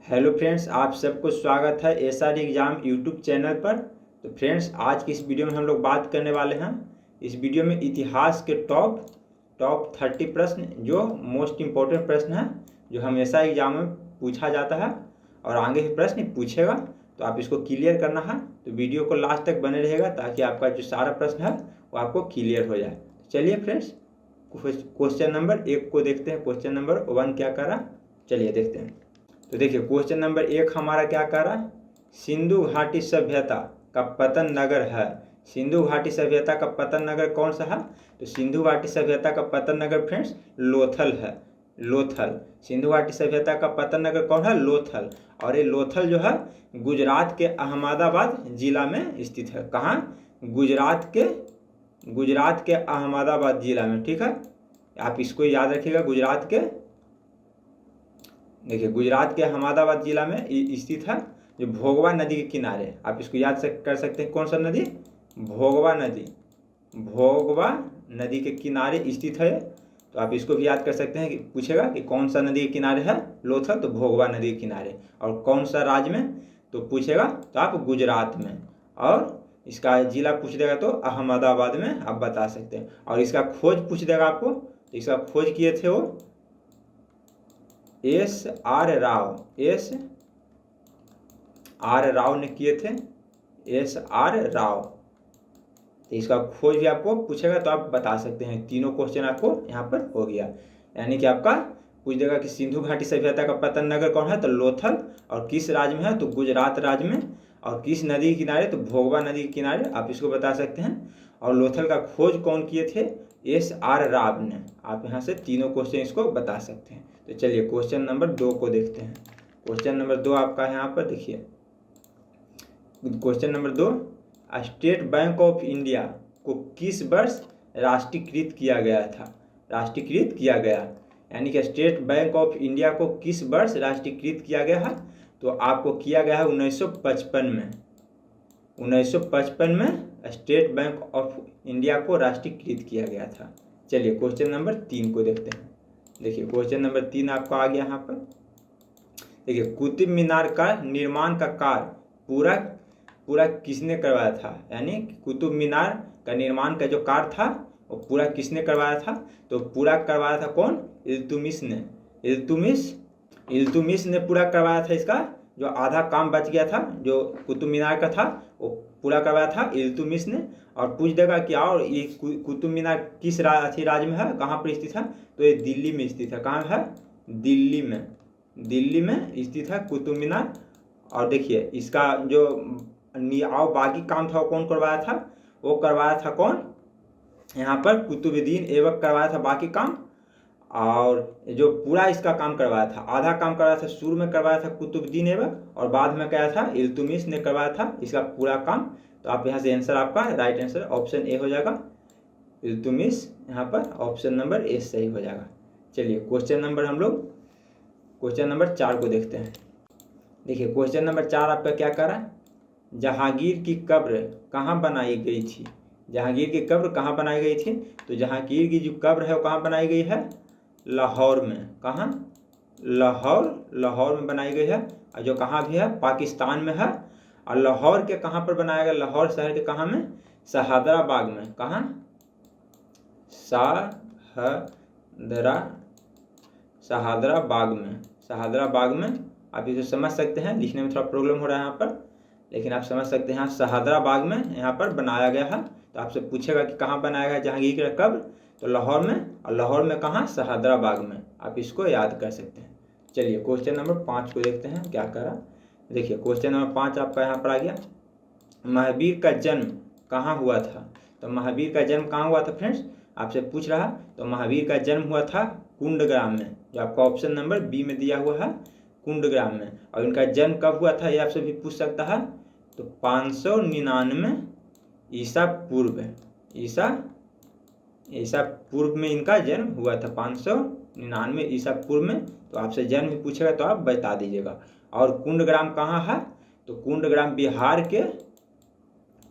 Hello friends, आप सबको स्वागत है एसआर एग्ज़ाम यूट्यूब चैनल पर। तो फ्रेंड्स, आज की इस वीडियो में हम लोग बात करने वाले हैं। इस वीडियो में इतिहास के टॉप 30 प्रश्न जो मोस्ट इम्पोर्टेंट प्रश्न हैं, जो हमेशा एग्जाम में पूछा जाता है और आगे भी प्रश्न पूछेगा, तो आप इसको क्लियर करना है। तो वीडियो को लास्ट तक बने रहेगा ताकि आपका जो सारा प्रश्न है वो आपको क्लियर हो जाए। चलिए फ्रेंड्स, क्वेश्चन नंबर 1 को देखते हैं। क्वेश्चन नंबर 1 क्या कर रहा, चलिए देखते हैं। तो देखिए, क्वेश्चन नंबर 1 हमारा क्या कर रहा है, सिंधु घाटी सभ्यता का पतन नगर है। सिंधु घाटी सभ्यता का पतन नगर कौन सा है? तो सिंधु घाटी सभ्यता का पतन नगर फ्रेंड्स लोथल है। लोथल, सिंधु घाटी सभ्यता का पतन नगर कौन है? लोथल। और ये लोथल जो है गुजरात के अहमदाबाद जिला में स्थित है। कहाँ? गुजरात के अहमदाबाद जिला में। ठीक है, आप इसको याद रखिएगा। गुजरात के अहमदाबाद जिला में स्थित है, जो भोगवा नदी के किनारे। आप इसको याद कर सकते हैं। कौन सा नदी? भोगवा नदी के किनारे स्थित है। तो आप इसको भी याद कर सकते हैं कि पूछेगा कि कौन सा नदी के किनारे है लोथल, तो भोगवा नदी के किनारे। और कौन सा राज्य में, तो पूछेगा तो आप गुजरात में। और इसका जिला पूछ देगा तो अहमदाबाद में आप बता सकते हैं। और इसका खोज पूछ देगा आपको, तो इसका खोज किए थे वो एस आर राव ने किए थे। S R Rao. तो इसका खोज भी आपको पूछेगा तो आप बता सकते हैं। तीनों क्वेश्चन आपको यहाँ पर हो गया। यानी कि आपका पूछ देगा कि सिंधु घाटी सभ्यता का पतन नगर कौन है, तो लोथल। और किस राज्य में है, तो गुजरात राज्य में। और किस नदी के किनारे, तो भोगवा नदी के किनारे। आप इसको बता सकते हैं। और लोथल का खोज कौन किए थे? एस आर राव ने। आप यहाँ से तीनों क्वेश्चन इसको बता सकते हैं। तो चलिए क्वेश्चन नंबर 2 को देखते हैं। क्वेश्चन नंबर 2 आपका यहाँ पर देखिए। Question number 2, state bank of India को किस वर्ष राष्ट्रीयकृत किया गया था? राष्ट्रीयकृत किया गया, यानी कि स्टेट बैंक ऑफ इंडिया को किस वर्ष राष्ट्रीयकृत किया गया है? तो आपको किया गया है 1955 में। 1955 में स्टेट बैंक ऑफ इंडिया को राष्ट्रीयकृत किया गया था। चलिए क्वेश्चन नंबर 3 को देखते हैं। देखिए क्वेश्चन नंबर 3 आपका आ गया यहाँ पर। देखिए, कुतुब मीनार का निर्माण का कार्य पूरा किसने करवाया था? यानी कुतुब मीनार का निर्माण का जो कार्य था वो पूरा किसने करवाया था? तो पूरा करवाया था कौन? इल्तुतमिश ने। इल्तुतमिश ने पूरा करवाया था। इसका जो आधा काम बच गया था, जो कुतुब मीनार का था, वो पूरा करवाया था इल्तुतमिश ने। और पूछ देगा कि और ये कुतुब मीनार किस राज्य में है, कहाँ पर स्थित है? तो ये दिल्ली में स्थित है। कहाँ है? दिल्ली में स्थित है कुतुब मीनार। और देखिए, इसका जो बाकी काम था वो कौन करवाया था? वो करवाया था कौन? यहाँ पर कुतुबुद्दीन ऐबक करवाया था बाकी काम। और जो पूरा इसका काम करवाया था, आधा काम करवाया था, शुरू में करवाया था कुतुबुद्दीन ऐबक, और बाद में क्या था? इल्तुतमिश ने करवाया था इसका पूरा काम। तो आप यहाँ से आंसर, आपका राइट आंसर ऑप्शन ए हो जाएगा। इल्तुतमिश यहाँ पर ऑप्शन नंबर ए सही हो जाएगा। चलिए क्वेश्चन नंबर 4 को देखते हैं। देखिए क्वेश्चन नंबर 4 आपका क्या कर रहा है, जहांगीर की कब्र कहाँ बनाई गई थी? जहांगीर की कब्र कहाँ बनाई गई थी? तो जहांगीर की जो कब्र है वो कहाँ बनाई गई है? लाहौर में। कहाँ? लाहौर में बनाई गई है। और जो कहाँ भी है? पाकिस्तान में है। और लाहौर के कहाँ पर बनाया गया? लाहौर शहर के कहाँ में? शहादराबाग में। कहाँ? शहादराबाग में। आप इसे समझ सकते हैं, लिखने में थोड़ा प्रॉब्लम हो रहा है यहाँ पर, लेकिन आप समझ सकते हैं। यहाँ शहादराबाग में यहाँ पर बनाया गया है। तो आपसे पूछेगा कि कहाँ बनाया गया जहांगीर की कब्र, तो लाहौर में। और लाहौर में कहाँ? शहादराबाग में। आप इसको याद कर सकते हैं। चलिए क्वेश्चन नंबर 5 को देखते हैं क्या करा। देखिए क्वेश्चन नंबर 5 आपका यहाँ पर आ गया, महावीर का जन्म कहाँ हुआ था? तो महावीर का जन्म कहाँ हुआ था फ्रेंड्स? आपसे पूछ रहा। तो महावीर का जन्म हुआ था कुंडग्राम में, जो आपका ऑप्शन नंबर बी में दिया हुआ है, कुंडग्राम में। और इनका जन्म कब हुआ था, ये आपसे भी पूछ सकता है। तो 599 ईसा पूर्व में इनका जन्म हुआ था। 599 ईसा पूर्व में। तो आपसे जन्म भी पूछेगा तो आप बता दीजिएगा। और कुंडग्राम कहाँ है? तो कुंडग्राम बिहार के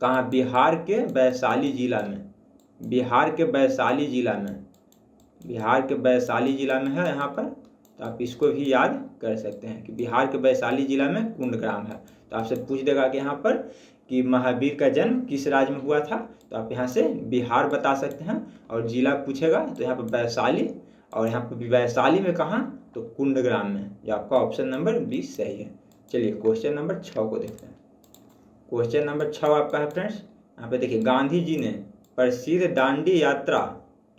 कहाँ? बिहार के वैशाली जिला में। बिहार के वैशाली जिला में है यहाँ पर। तो आप इसको भी याद कर सकते हैं कि बिहार के वैशाली जिला में कुंड ग्राम है। तो आपसे पूछ देगा कि यहाँ पर कि महावीर का जन्म किस राज्य में हुआ था, तो आप यहाँ से बिहार बता सकते हैं। और जिला पूछेगा तो यहाँ पर वैशाली, और यहाँ पर वैशाली में कहाँ, तो कुंड ग्राम में, जो आपका ऑप्शन नंबर 20 सही है। चलिए क्वेश्चन नंबर 6 को देखते हैं। क्वेश्चन नंबर 6 आपका है फ्रेंड्स, यहाँ पे देखिए, गांधी जी ने प्रसिद्ध दांडी यात्रा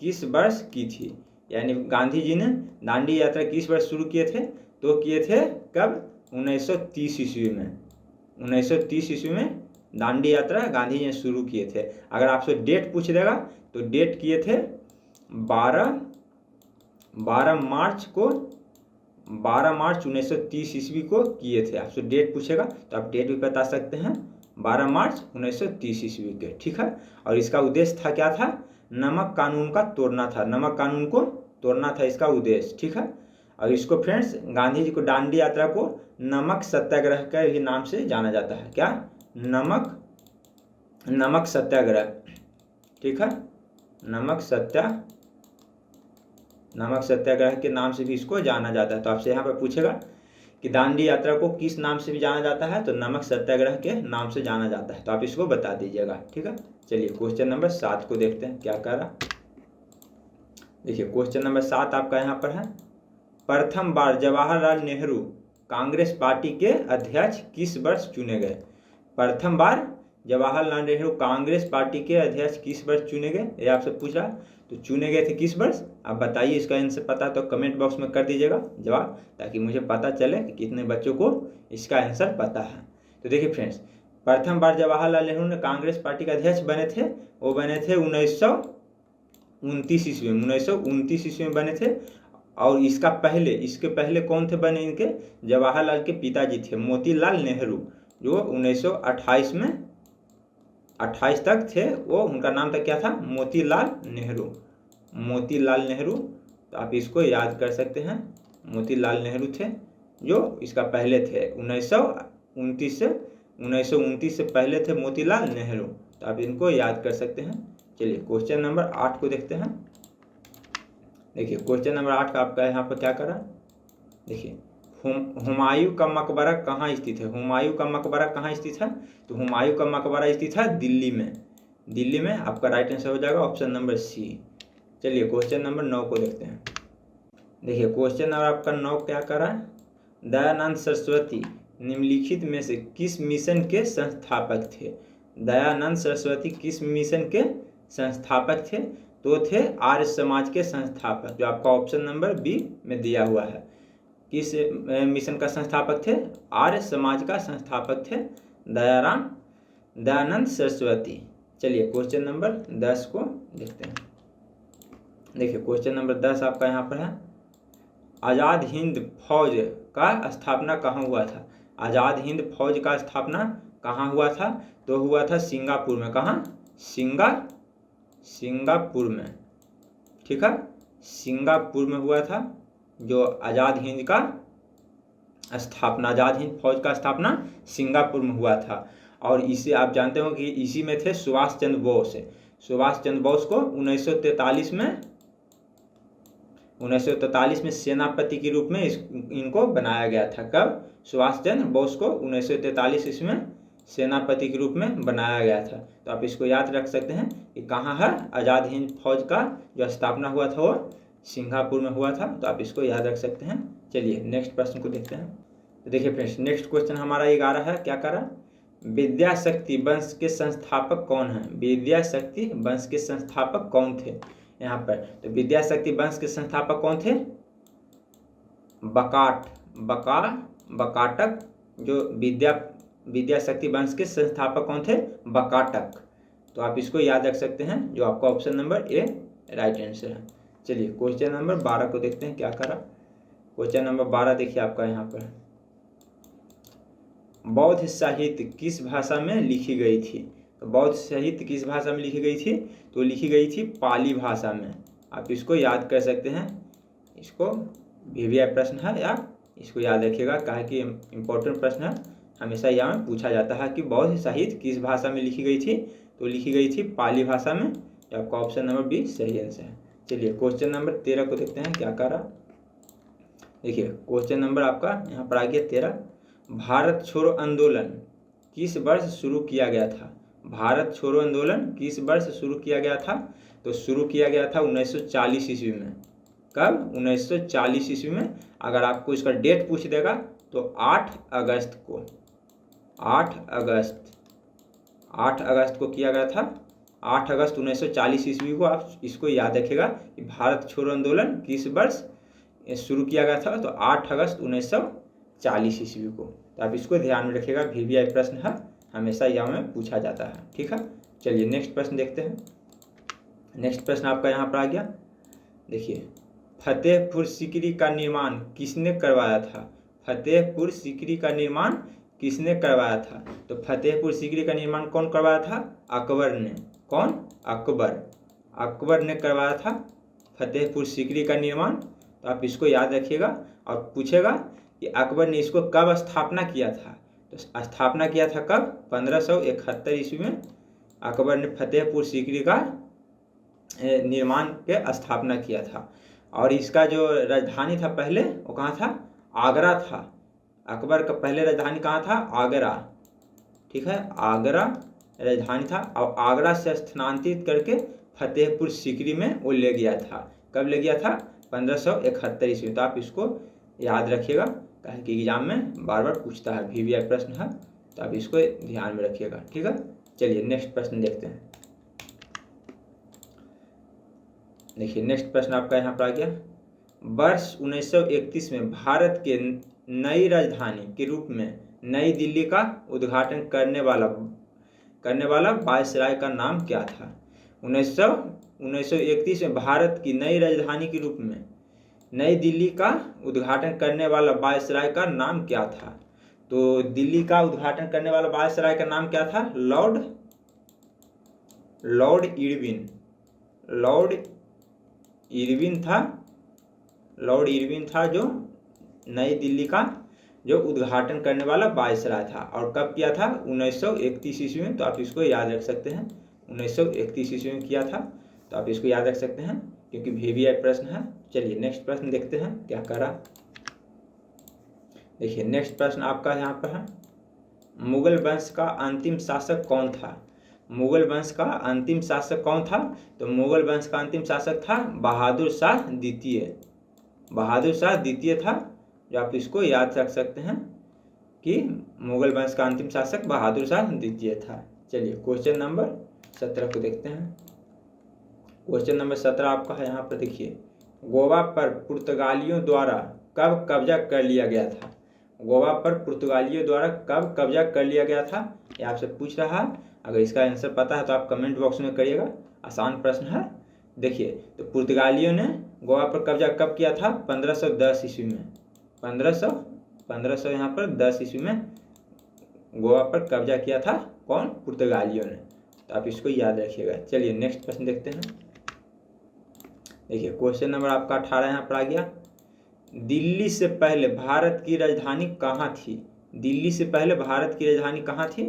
किस वर्ष की थी। यानी गांधी जी ने दांडी यात्रा किस वर्ष शुरू किए थे, तो किए थे कब, 1930 ईस्वी में। 1930 ईस्वी में दांडी यात्रा गांधी जी ने शुरू किए थे। अगर आपसे डेट पूछ देगा तो डेट किए थे 12 मार्च 1930 ईस्वी को किए थे। आपसे डेट पूछेगा तो आप डेट भी बता सकते हैं, 12 मार्च 1930 ईस्वी के, ठीक है। और इसका उद्देश्य था क्या था, नमक कानून का तोड़ना था, नमक कानून को तोड़ना था इसका उद्देश्य, ठीक है। और इसको फ्रेंड्स, गांधी जी को दांडी यात्रा को नमक सत्याग्रह के ही नाम से जाना जाता है। क्या, नमक सत्याग्रह, ठीक है, नमक सत्याग्रह के नाम से भी इसको जाना जाता है। तो आपसे यहाँ पर पूछेगा कि दांडी यात्रा को किस नाम से भी जाना जाता है, तो नमक सत्याग्रह के नाम से जाना जाता है। तो आप इसको बता दीजिएगा, ठीक है। चलिए क्वेश्चन नंबर 7 को देखते हैं क्या कह रहा। देखिए क्वेश्चन नंबर 7 आपका यहाँ पर है, प्रथम बार जवाहरलाल नेहरू कांग्रेस पार्टी के अध्यक्ष किस वर्ष चुने गए। प्रथम बार जवाहरलाल नेहरू कांग्रेस पार्टी के अध्यक्ष किस वर्ष चुने गए, ये आपसे पूछ रहा। तो चुने गए थे किस वर्ष, आप बताइए। इसका आंसर पता तो कमेंट बॉक्स में कर दीजिएगा जवाब, ताकि मुझे पता चले कि कितने बच्चों को इसका आंसर पता है। तो देखिए फ्रेंड्स, प्रथम बार जवाहरलाल नेहरू ने कांग्रेस पार्टी के अध्यक्ष बने थे, वो बने थे 1929 ईस्वी में, 1929 ईस्वी में बने थे। और इसके पहले कौन थे बने इनके, जवाहरलाल के पिताजी थे मोतीलाल नेहरू, जो 1928 में 28 तक थे, वो उनका नाम था क्या था, मोतीलाल नेहरू। तो आप इसको याद कर सकते हैं, मोतीलाल नेहरू थे जो इसका पहले थे, 1929 से पहले थे मोतीलाल नेहरू। तो आप इनको याद कर सकते हैं। चलिए क्वेश्चन नंबर 8 को देखते हैं। देखिए क्वेश्चन नंबर 8 का आपका यहाँ पर क्या करा। देखिए, हुमायूं का मकबरा कहाँ स्थित है। हुमायूं का मकबरा कहाँ स्थित है, तो हुमायूं का मकबरा स्थित है दिल्ली में। आपका राइट आंसर हो जाएगा ऑप्शन नंबर सी। चलिए क्वेश्चन नंबर 9 को देखते हैं। देखिए क्वेश्चन नंबर आपका 9 क्या कर रहा है, दयानंद सरस्वती निम्नलिखित में से किस मिशन के संस्थापक थे। दयानंद सरस्वती किस मिशन के संस्थापक थे, तो थे आर्य समाज के संस्थापक, जो आपका ऑप्शन नंबर बी में दिया हुआ है। किस मिशन का संस्थापक थे, आर्य समाज का संस्थापक थे दयानंद सरस्वती। चलिए क्वेश्चन नंबर 10 को देखते हैं। देखिए क्वेश्चन नंबर 10 आपका यहाँ पर है, आज़ाद हिंद फौज का स्थापना कहाँ हुआ था। आज़ाद हिंद फौज का स्थापना कहाँ हुआ था, तो हुआ था सिंगापुर में। कहाँ, सिंगापुर में, ठीक है, सिंगापुर में हुआ था जो आज़ाद हिंद फौज का स्थापना सिंगापुर में हुआ था। और इसे आप जानते हो कि इसी में थे सुभाष चंद्र बोस को 1943 में सेनापति के रूप में इनको बनाया गया था। कब, सुभाष चंद्र बोस को 1943 इसमें सेनापति के रूप में बनाया गया था। तो आप इसको याद रख सकते हैं कि कहाँ है, आज़ाद हिंद फौज का जो स्थापना हुआ था वो सिंगापुर में हुआ था। तो आप इसको याद रख सकते हैं। चलिए नेक्स्ट प्रश्न को देखते हैं। तो देखिए फ्रेंड्स, नेक्स्ट क्वेश्चन हमारा 11 है, क्या करा, विद्याशक्ति वंश के संस्थापक कौन है। विद्याशक्ति वंश के संस्थापक कौन थे यहाँ पर, तो विद्याशक्ति वंश के संस्थापक कौन थे, बकाटक। जो विद्याशक्ति वंश के संस्थापक कौन थे, बकाटक। तो आप इसको याद रख सकते हैं, जो आपका option number A right answer है। चलिए क्वेश्चन नंबर 12 को देखते हैं क्या करा। क्वेश्चन नंबर 12 देखिए आपका यहाँ पर, बौद्ध साहित्य किस भाषा में लिखी गई थी। तो बौद्ध साहित्य किस भाषा में लिखी गई थी, तो लिखी गई थी पाली भाषा में। आप इसको याद कर सकते हैं, इसको वीवीआई प्रश्न है, या इसको याद रखिएगा, कहा कि इम्पोर्टेंट प्रश्न है, हमेशा यहाँ में पूछा जाता है कि बौद्ध साहित्य किस भाषा में लिखी गई थी, तो लिखी गई थी पाली भाषा में। आपका ऑप्शन नंबर बी सही आंसर है। चलिए क्वेश्चन नंबर 13 को देखते हैं क्या करा। देखिए क्वेश्चन नंबर आपका यहाँ पर आ गया 13। भारत छोड़ो आंदोलन किस वर्ष शुरू किया गया था? भारत छोड़ो आंदोलन किस वर्ष शुरू किया गया था? तो शुरू किया गया था 1940 ईस्वी में। कब? 1940 ईस्वी में। अगर आपको इसका डेट पूछ देगा तो 8 अगस्त को, 8 अगस्त को किया गया था। 8 अगस्त 1940 ईस्वी को आप इसको याद रखिएगा कि भारत छोड़ो आंदोलन किस वर्ष शुरू किया गया था? तो 8 अगस्त 1940 ईस्वी को। तो आप इसको ध्यान में रखिएगा, VVI प्रश्न है, हमेशा यह में पूछा जाता है। ठीक है, चलिए नेक्स्ट प्रश्न देखते हैं। नेक्स्ट प्रश्न आपका यहाँ पर आ गया। देखिए फतेहपुर सीकरी का निर्माण किसने करवाया था? फतेहपुर सीकरी का निर्माण किसने करवाया था? तो फतेहपुर सीकरी का निर्माण कौन करवाया था? अकबर ने। कौन? अकबर ने करवाया था फतेहपुर सीकरी का निर्माण। तो आप इसको याद रखिएगा और पूछेगा कि अकबर ने इसको कब स्थापना किया था? तो स्थापना किया था कब? 1571 ईस्वी में अकबर ने फतेहपुर सीकरी का निर्माण के स्थापना किया था। और इसका जो राजधानी था पहले वो कहाँ था? आगरा था। अकबर का पहले राजधानी कहाँ था? आगरा। ठीक है, आगरा राजधानी था और आगरा से स्थानांतरित करके फतेहपुर सीकरी में वो ले गया था। कब ले गया था? 1571 ईस्वी। तो आप इसको याद रखिएगा कि एग्जाम में बार बार पूछता है, VVI प्रश्न है, तो आप इसको ध्यान में रखिएगा। ठीक है, चलिए नेक्स्ट प्रश्न देखते हैं। देखिए नेक्स्ट प्रश्न आपका यहाँ पर आ गया। वर्ष 1931 में भारत के नई राजधानी के रूप में नई दिल्ली का उद्घाटन करने वाला वायसराय का नाम क्या था? 1931 में भारत की नई राजधानी के रूप में नई दिल्ली का उद्घाटन करने वाला वायसराय का नाम क्या था? तो दिल्ली का उद्घाटन करने वाला वायसराय का नाम क्या था? लॉर्ड इरविन था जो नई दिल्ली का जो उद्घाटन करने वाला वायसराय था। और कब किया था? 1931 ईस्वी में। तो आप इसको याद रख सकते हैं, 1931 ईस्वी में किया था। तो आप इसको याद रख सकते हैं क्योंकि VVI प्रश्न है। चलिए नेक्स्ट प्रश्न देखते हैं क्या करा। देखिए नेक्स्ट प्रश्न आपका यहाँ पर है। मुगल वंश का अंतिम शासक कौन था? मुगल वंश का अंतिम शासक कौन था? तो मुगल वंश का अंतिम शासक था बहादुर शाह द्वितीय। बहादुर शाह द्वितीय था, जो आप इसको याद रख सकते हैं कि मुगल वंश का अंतिम शासक बहादुर शाह द्वितीय था। चलिए क्वेश्चन नंबर 17 को देखते हैं। क्वेश्चन नंबर 17 आपका है यहाँ पर। देखिए गोवा पर पुर्तगालियों द्वारा कब कब्जा कर लिया गया था? गोवा पर पुर्तगालियों द्वारा कब कब्जा कर लिया गया था, ये आपसे पूछ रहा है। अगर इसका आंसर पता है तो आप कमेंट बॉक्स में करिएगा, आसान प्रश्न है। देखिए तो पुर्तगालियों ने गोवा पर कब्जा कब किया था? 1510 ईस्वी में। 1500 यहाँ पर 10 ईस्वी में गोवा पर कब्जा किया था। कौन? पुर्तगालियों ने। तो आप इसको याद रखिएगा। चलिए नेक्स्ट प्रश्न देखते हैं। देखिए क्वेश्चन नंबर आपका 18 यहाँ पर आ गया। दिल्ली से पहले भारत की राजधानी कहाँ थी? दिल्ली से पहले भारत की राजधानी कहाँ थी?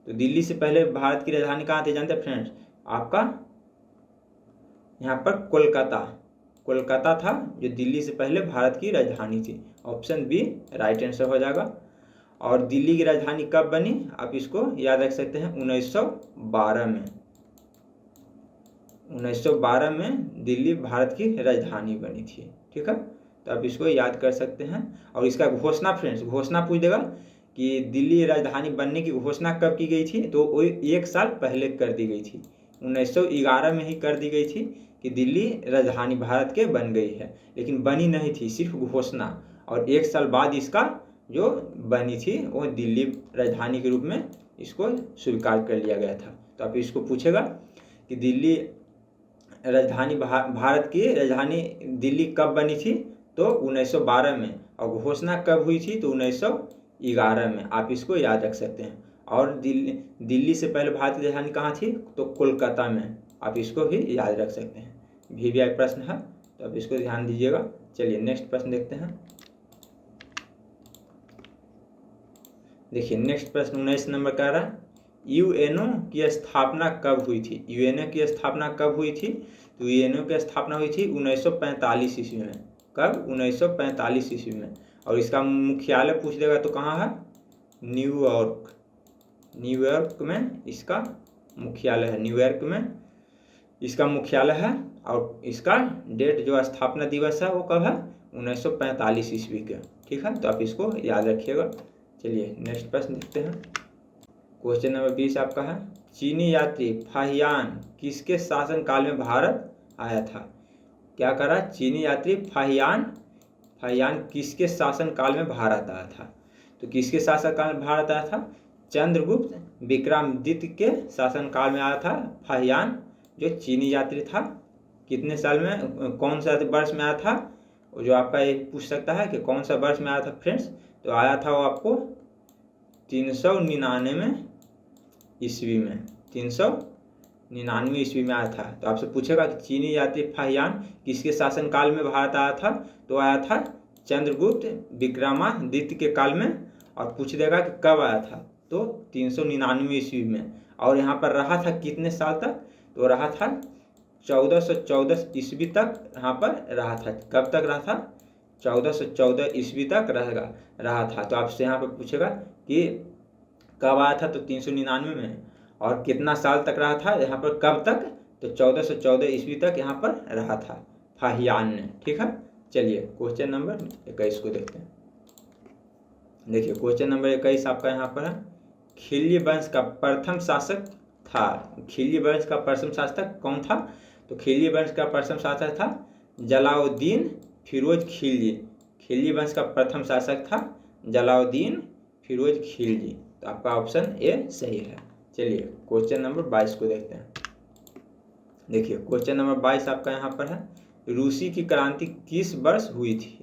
तो दिल्ली से पहले भारत की राजधानी कहाँ थी जानते हैं फ्रेंड्स? आपका यहाँ पर कोलकाता था जो दिल्ली से पहले भारत की राजधानी थी। ऑप्शन बी राइट आंसर हो जाएगा। और दिल्ली की राजधानी कब बनी? आप इसको याद रख सकते हैं 1912 में। 1912 में दिल्ली भारत की राजधानी बनी थी। ठीक है, तो आप इसको याद कर सकते हैं। और इसका घोषणा फ्रेंड्स, घोषणा पूछ देगा कि दिल्ली राजधानी बनने की घोषणा कब की गई थी? तो वो 1 साल पहले कर दी गई थी। 1911 में ही कर दी गई थी कि दिल्ली राजधानी भारत के बन गई है, लेकिन बनी नहीं थी, सिर्फ घोषणा। और 1 साल बाद इसका जो बनी थी वो दिल्ली राजधानी के रूप में इसको स्वीकार कर लिया गया था। तो आप इसको पूछेगा कि दिल्ली राजधानी भारत की राजधानी दिल्ली कब बनी थी? तो 1912 में। और घोषणा कब हुई थी? तो 1911 में। आप इसको याद रख सकते हैं। और दिल्ली से पहले भारत की राजधानी कहाँ थी? तो कोलकाता में। आप इसको भी याद रख सकते हैं। VVI प्रश्न है, तो आप इसको ध्यान दीजिएगा। चलिए नेक्स्ट प्रश्न देखते हैं। देखिए नेक्स्ट प्रश्न 19 नंबर का रहा। यूएनओ की स्थापना कब हुई थी? यूएनओ की स्थापना कब हुई थी? तो यूएनओ की स्थापना हुई थी 1945 ईस्वी में। कब? 1945 ईस्वी में। और इसका मुख्यालय पूछ देगा तो कहाँ है? न्यूयॉर्क। न्यूयॉर्क में इसका मुख्यालय है, न्यूयॉर्क में इसका मुख्यालय है। और इसका डेट जो स्थापना दिवस है वो कब है? 1945 ईस्वी के। ठीक है, तो आप इसको याद रखिएगा। चलिए नेक्स्ट प्रश्न देखते हैं। क्वेश्चन नंबर 20 आपका है, चीनी यात्री फाहियान किसके शासनकाल में भारत आया था? क्या करा? चीनी यात्री फाहियान किसके शासनकाल में भारत आया था? तो किसके शासनकाल में भारत आया था? चंद्रगुप्त विक्रमादित्य के शासनकाल में आया था फाहियान, जो चीनी यात्री था। कितने साल में, कौन सा वर्ष में आया था? जो आपका ये पूछ सकता है कि कौन सा वर्ष में आया था फ्रेंड्स, तो आया था वो आपको 399 ईस्वी में। 399 ईस्वी में आया था। तो आपसे पूछेगा कि चीनी यात्री फाहियान किसके शासनकाल में भारत आया था? तो आया था चंद्रगुप्त विक्रमादित्य के काल में। और पूछ देगा कि कब आया था? तो 399 ईस्वी में। और यहाँ पर रहा था कितने साल तक? तो रहा था 1414 ईस्वी तक यहाँ पर रहा था। कब तक रहा था? 1414 ईस्वी तक रहा था। तो आपसे यहाँ पर पूछेगा कि कब आया था? तो 399 में। और कितना साल तक रहा था? यहाँ पर कब तक? तो 1414 ईस्वी तक यहाँ पर रहा था फाहियान ने। ठीक है, चलिए क्वेश्चन नंबर 21 को देखते हैं। देखिए क्वेश्चन नंबर 21 आपका यहाँ पर है, खिल्जी वंश का प्रथम शासक था। खिल्जी वंश का प्रथम शासक कौन था? तो खिल्जी वंश का प्रथम शासक था जलालुद्दीन फिरोज खिल्जी। खिल्जी वंश का प्रथम शासक था जलालुद्दीन फिरोज खिल्जी। तो आपका ऑप्शन ए सही है। चलिए क्वेश्चन नंबर 22 को देखते हैं। देखिए क्वेश्चन नंबर 22 आपका यहाँ पर है, रूसी की क्रांति किस वर्ष हुई थी?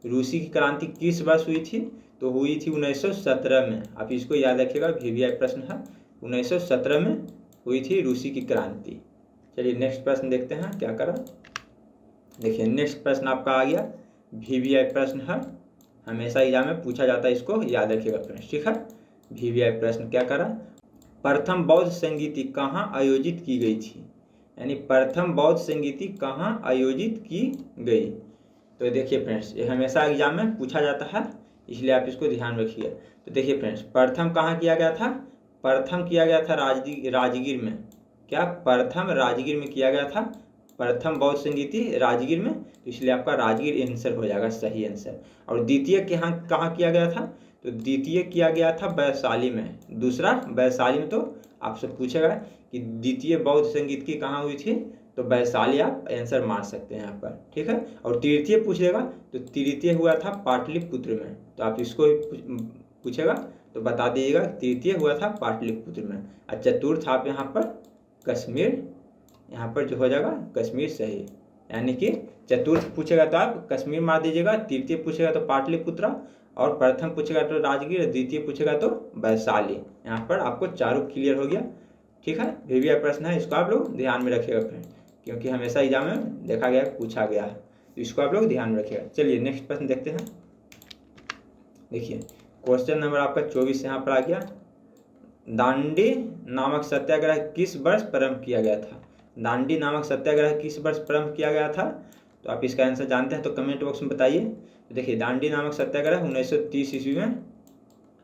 रूसी की क्रांति किस वर्ष हुई थी? तो हुई थी 1917 में। आप इसको याद रखिएगा, VVI प्रश्न है। 1917 में हुई थी रूसी की क्रांति। चलिए नेक्स्ट प्रश्न देखते हैं क्या करा। देखिए नेक्स्ट प्रश्न आपका आ गया, VVI प्रश्न है, हमेशा एग्जाम में पूछा जाता है, इसको याद रखिएगा फ्रेंड्स। ठीक है, VVI प्रश्न क्या करा, प्रथम बौद्ध संगीति कहाँ आयोजित की गई थी? यानी प्रथम बौद्ध संगीति कहाँ आयोजित की गई? तो देखिए फ्रेंड्स, ये हमेशा एग्जाम में पूछा जाता है, इसलिए आप इसको ध्यान रखिए। तो देखिए फ्रेंड्स, प्रथम कहाँ किया गया था? प्रथम किया गया था राजगीर में। क्या? प्रथम राजगीर में किया गया था प्रथम बौद्ध संगीति राजगीर में। तो इसलिए आपका राजगीर आंसर हो जाएगा, सही आंसर। और द्वितीय कहाँ किया गया था? तो द्वितीय किया गया था वैशाली में। दूसरा वैशाली में। तो आपसे पूछेगा कि द्वितीय बौद्ध संगीत की कहाँ हुई थी? तो वैशाली आप आंसर मार सकते हैं यहाँ पर। ठीक है, और तृतीय पूछेगा तो तृतीय हुआ था पाटलिपुत्र में। तो आप इसको पूछेगा तो बता दीजिएगा, तृतीय हुआ था पाटलिपुत्र में। और चतुर्थ आप यहाँ पर कश्मीर, यहाँ पर जो हो जाएगा कश्मीर सही। यानी कि चतुर्थ पूछेगा तो आप कश्मीर मार दीजिएगा, तृतीय पूछेगा तो पाटलिपुत्र, और प्रथम पूछेगा तो राजगीर, द्वितीय पूछेगा तो वैशाली। यहाँ पर आपको चारों क्लियर हो गया। ठीक है, VVI प्रश्न है, इसको आप लोग ध्यान में रखिएगा फ्रेंड, क्योंकि हमेशा एग्जाम में देखा गया पूछा गया है, तो इसको आप लोग ध्यान में रखिएगा। चलिए नेक्स्ट प्रश्न देखते हैं। देखिए क्वेश्चन नंबर आपका 24 यहाँ पर आ गया, दांडी नामक सत्याग्रह किस वर्ष प्रारंभ किया गया था? दांडी नामक सत्याग्रह किस वर्ष प्रारंभ किया गया था? तो आप इसका आंसर जानते हैं तो कमेंट बॉक्स में बताइए। तो देखिए दांडी नामक सत्याग्रह 1930 ईस्वी में,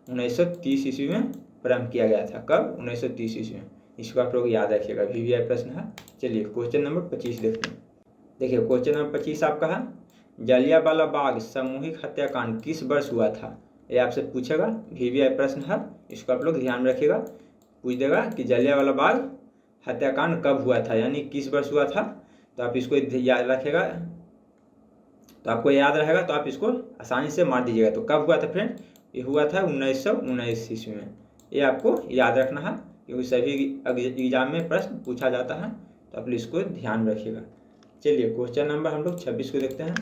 1930 ईस्वी में प्रारंभ किया गया था। कब? 1930 ईस्वी में। इसको आप लोग याद रखिएगा, VVI प्रश्न है। चलिए क्वेश्चन नंबर 25 देखते हैं। देखिए क्वेश्चन नंबर 25 आपका है, जलियांवाला बाग सामूहिक हत्याकांड किस वर्ष हुआ था? ये आपसे पूछेगा, VVI प्रश्न है, इसको आप लोग ध्यान में रखिएगा। पूछ देगा कि जलियांवाला बाग हत्याकांड कब हुआ था, यानी किस वर्ष हुआ था। तो आप इसको याद रखिएगा, तो आपको याद रहेगा तो आप इसको आसानी से मार दीजिएगा। तो कब हुआ था फ्रेंड? ये हुआ था 1919 ईस्वी में। ये आपको याद रखना है, क्योंकि सभी एग्जाम में प्रश्न पूछा जाता है, तो आप इसको ध्यान में रखिएगा। चलिए क्वेश्चन नंबर हम लोग 26 को देखते हैं।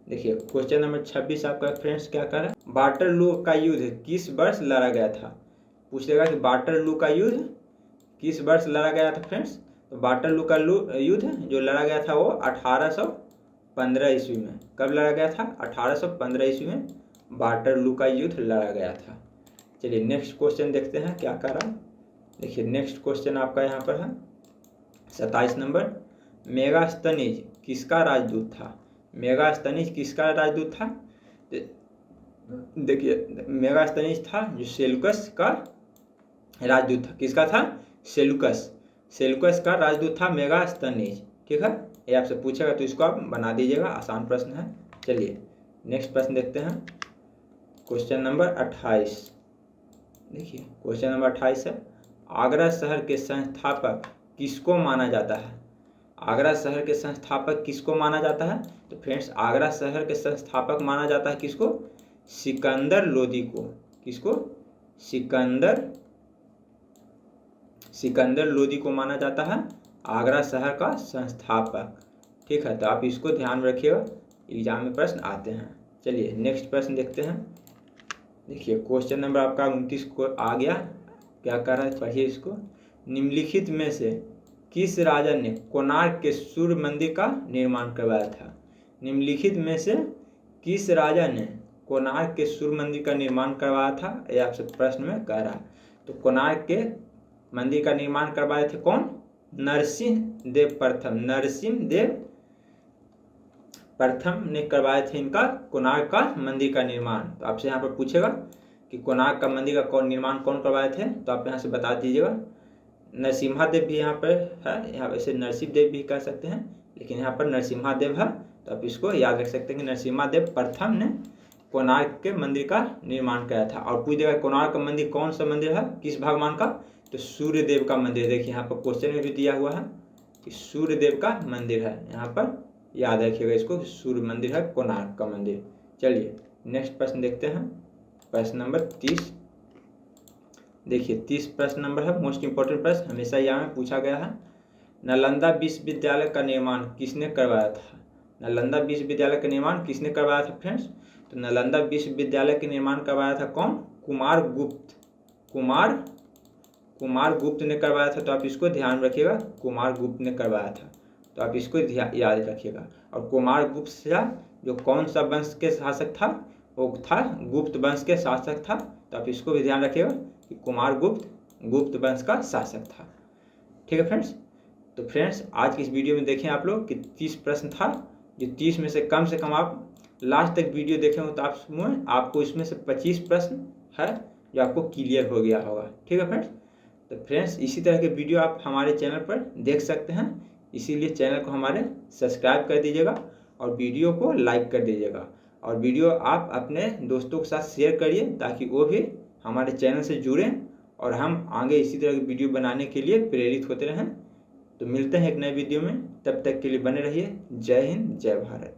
देखिए क्वेश्चन नंबर 26 आपका फ्रेंड्स क्या कर रहा है, वाटरलू का युद्ध किस वर्ष लड़ा गया था? पूछ देगा कि वाटरलू का युद्ध किस वर्ष लड़ा गया था फ्रेंड्स? तो वाटरलू का युद्ध जो लड़ा गया था वो 1815 ईस्वी में। कब लड़ा गया था? 1815 ईस्वी में वाटरलू का युद्ध लड़ा गया था। चलिए नेक्स्ट क्वेश्चन देखते हैं क्या कर रहा है। देखिए नेक्स्ट क्वेश्चन आपका यहाँ पर है 27 नंबर, मेगास्थनीज किसका राजदूत था? मेगास्थनीज किसका राजदूत था? देखिए मेगास्थनीज था जो सेल्यूकस का राजदूत था। किसका था? सेल्यूकस का राजदूत था मेगास्थनीज। ठीक है, ये आपसे पूछेगा तो इसको आप बना दीजिएगा, आसान प्रश्न है। चलिए नेक्स्ट प्रश्न देखते हैं, क्वेश्चन नंबर 28। देखिए क्वेश्चन नंबर 28 है, आगरा शहर के संस्थापक किसको माना जाता है? आगरा शहर के संस्थापक किसको माना जाता है? तो फ्रेंड्स आगरा शहर के संस्थापक माना जाता है किसको? सिकंदर लोदी को। किसको? सिकंदर लोदी को माना जाता है आगरा शहर का संस्थापक। ठीक है, तो आप इसको ध्यान में रखिएगा, एग्जाम में प्रश्न आते हैं। चलिए नेक्स्ट प्रश्न देखते हैं। देखिए क्वेश्चन नंबर आपका 29 को आ गया। क्या कर रहा है, पढ़िए इसको। निम्नलिखित में से किस राजा ने कोणार्क के सूर्य मंदिर का निर्माण करवाया था? निम्नलिखित में से किस राजा ने कोणार्क के सूर्य मंदिर का निर्माण करवाया था, यह आपसे प्रश्न में कह रहा है। तो कोणार्क के मंदिर का निर्माण करवाए थे कौन? नरसिंह देव प्रथम ने करवाए थे इनका कोणार्क का मंदिर का निर्माण। तो आपसे यहाँ पर पूछेगा कि कोणार्क का मंदिर का निर्माण कौन करवाए थे, तो आप यहाँ से बता दीजिएगा। नरसिम्हादेव भी यहाँ पर है, यहाँ वैसे नरसिंह देव भी कह सकते हैं, लेकिन यहाँ पर नरसिम्हादेव है, तो आप इसको याद रख सकते हैं कि नरसिम्हादेव प्रथम ने कोणार्क के मंदिर का निर्माण किया था। और पूछ देगा कोणार्क का मंदिर कौन सा मंदिर है, किस भगवान का? तो सूर्य देव का मंदिर। देखिए यहाँ पर क्वेश्चन में भी दिया हुआ है कि सूर्य देव का मंदिर है, यहाँ पर याद रखिएगा इसको, सूर्य मंदिर है कोणार्क का मंदिर। चलिए नेक्स्ट प्रश्न देखते हैं, प्रश्न नंबर 30। देखिए 30 प्रश्न नंबर है, मोस्ट इंपोर्टेंट प्रश्न, हमेशा यहाँ में पूछा गया है। नालंदा विश्वविद्यालय का निर्माण किसने करवाया था? नालंदा विश्वविद्यालय का निर्माण किसने करवाया था फ्रेंड्स? तो नालंदा विश्वविद्यालय के निर्माण करवाया था कौन? कुमार गुप्त ने करवाया था। तो आप इसको ध्यान रखिएगा, कुमार गुप्त ने करवाया था, तो आप इसको याद रखिएगा। और कुमार गुप्त से जो कौन सा वंश के शासक था, वो था गुप्त वंश के शासक था। तो आप इसको भी ध्यान रखिएगा कि कुमार गुप्त वंश का शासक था। ठीक है फ्रेंड्स, तो फ्रेंड्स आज की इस वीडियो में देखें आप लोग कि 30 प्रश्न था, जो 30 में से कम आप लास्ट तक वीडियो देखे हो तो आपको इसमें से 25 प्रश्न है जो आपको क्लियर हो गया होगा। ठीक है फ्रेंड्स, तो फ्रेंड्स इसी तरह के वीडियो आप हमारे चैनल पर देख सकते हैं, इसीलिए चैनल को हमारे सब्सक्राइब कर दीजिएगा और वीडियो को लाइक कर दीजिएगा। और वीडियो आप अपने दोस्तों के साथ शेयर करिए ताकि वो भी हमारे चैनल से जुड़ें और हम आगे इसी तरह की वीडियो बनाने के लिए प्रेरित होते रहें। तो मिलते हैं एक नए वीडियो में, तब तक के लिए बने रहिए। जय हिंद, जय भारत।